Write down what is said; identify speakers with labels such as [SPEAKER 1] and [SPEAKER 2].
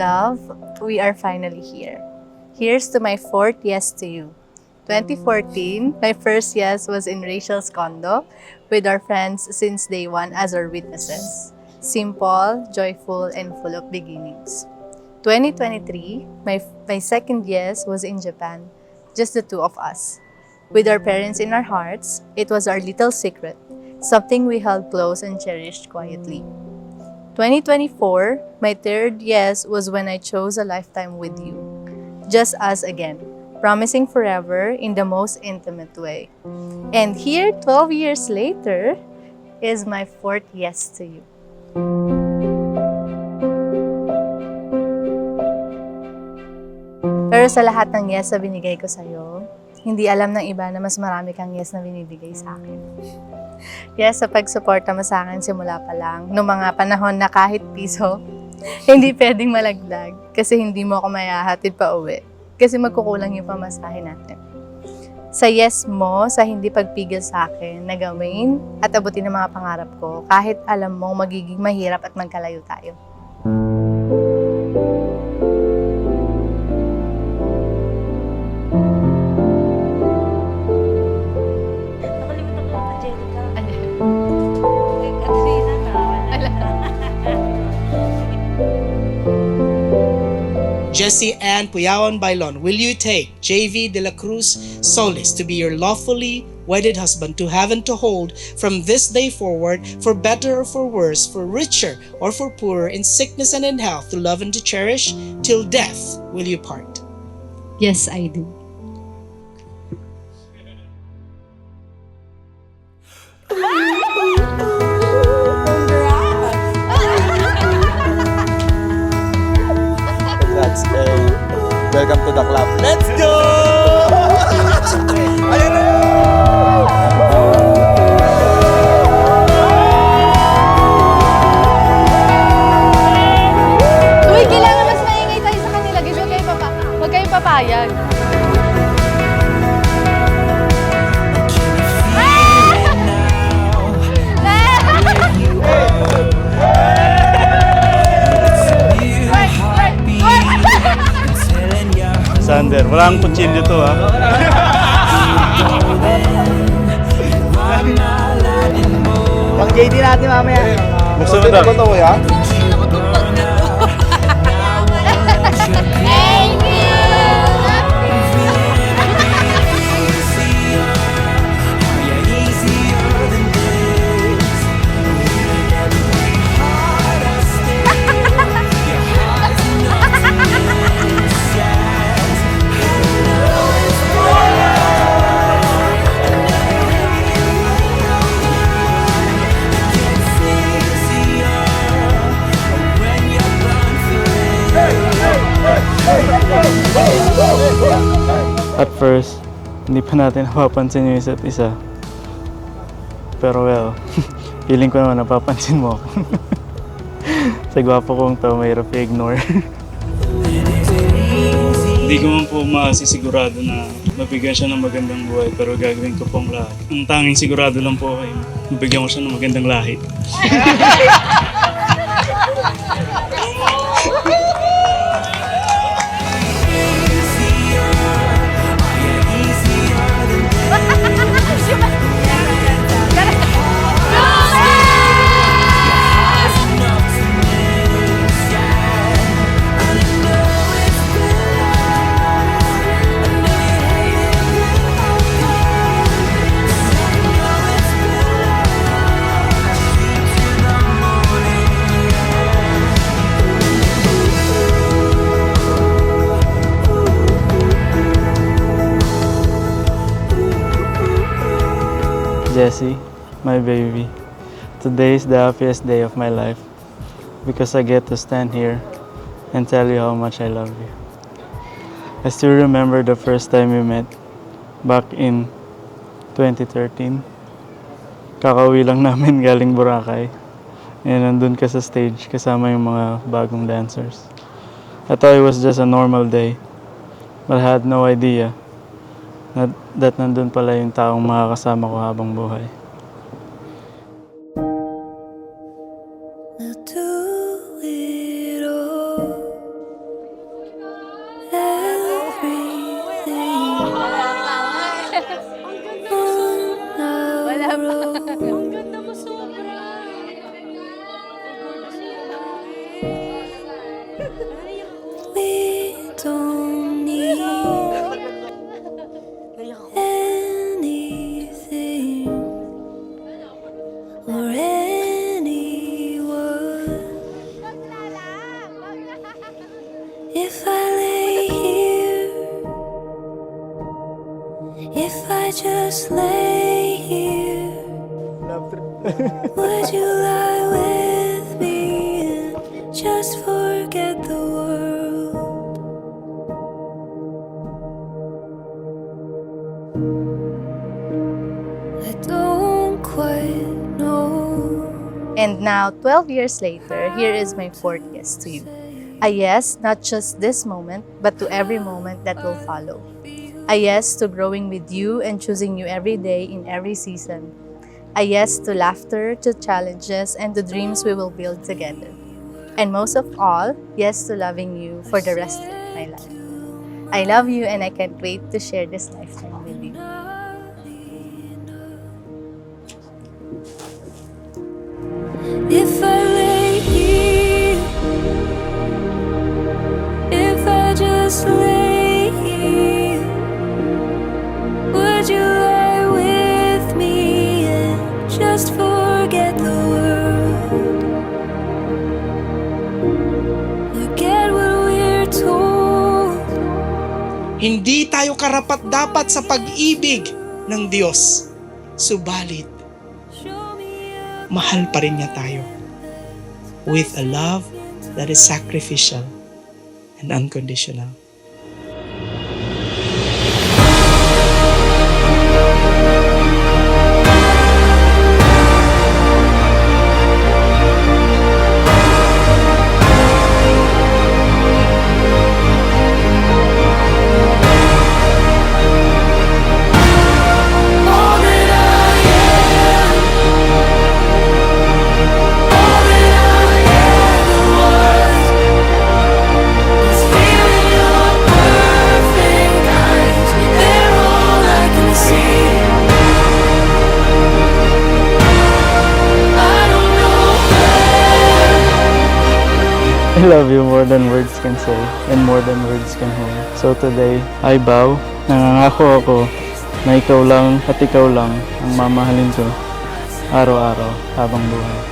[SPEAKER 1] Love, we are finally here. Here's to my fourth yes to you. 2014, my first yes was in Rachel's condo with our friends since day one as our witnesses. Simple, joyful, and full of beginnings. 2023, my second yes was in Japan, just the two of us. With our parents in our hearts, it was our little secret, something we held close and cherished quietly. 2024, my third yes was when I chose a lifetime with you. Just us again, promising forever in the most intimate way. And here, 12 years later, is my fourth yes to you. Pero sa lahat ng yes na binigay ko sa'yo, hindi alam ng iba na mas marami kang yes na binibigay sa akin. Yes, sa pagsuporta mo sa akin simula pa lang, noong mga panahon na kahit piso, hindi pwedeng malaglag kasi hindi mo ako mayahatid pa uwi kasi magkukulang yung pamasahe natin. Sa yes mo, sa hindi pagpigil sa akin na gawin at abutin ang mga pangarap ko kahit alam mong magiging mahirap at magkalayo tayo.
[SPEAKER 2] Jessie Ann Puyawan Bailon, will you take JV De La Cruz Solis to be your lawfully wedded husband to have and to hold from this day forward, for better or for worse, for richer or for poorer, in sickness and in health, to love and to cherish, till death will you part?
[SPEAKER 3] Yes, I do.
[SPEAKER 4] Congrats, welcome to the club. Let's go! Ayan na
[SPEAKER 1] Uy, kailangan mas maingay tayo sa kanila. Huwag kayong papayag.
[SPEAKER 5] Sander, wala kang kutsilyo to ha.
[SPEAKER 4] Pang JD natin mamaya.
[SPEAKER 5] Buksan mo daw.
[SPEAKER 4] Ito ya?
[SPEAKER 5] At first, hindi pa natin napapansin yung isa't isa. Pero well, feeling ko naman napapansin mo ako. Sa gwapo kong to, mahirap i-ignore. Hindi ko man po masisigurado na mabigyan siya ng magandang buhay, pero gagawin ko pong lahat. Ang tanging sigurado lang po ay mabigyan ko siya ng magandang lahi. Jessie, my baby, today is the happiest day of my life because I get to stand here and tell you how much I love you. I still remember the first time we met back in 2013. Kakauwi lang namin galing Boracay. And nandun ka sa stage kasama yung mga bagong dancers. I thought it was just a normal day, but I had no idea that nandun pala yung taong makakasama ko habang buhay.
[SPEAKER 3] I just lay here, would you lie with me and just forget the world? I don't quite know.
[SPEAKER 1] And now, 12 years later, here is my fourth yes to you. A yes, not just this moment, but to every moment that will follow. A yes to growing with you and choosing you every day in every season. A yes to laughter, to challenges, and to dreams we will build together. And most of all, yes to loving you for the rest of my life. I love you and I can't wait to share this lifetime with you.
[SPEAKER 3] If I lay here, if I just lay here, would you lie with me and just forget the world? Forget what we're told.
[SPEAKER 2] Hindi tayo karapat-dapat sa pag-ibig ng Diyos. Subalit, mahal pa rin niya tayo with a love that is sacrificial and unconditional.
[SPEAKER 5] I love you more than words can say and more than words can hold. So today, I vow, nangangako ako na ikaw lang at ikaw lang ang mamahalin ko araw-araw habang buhay.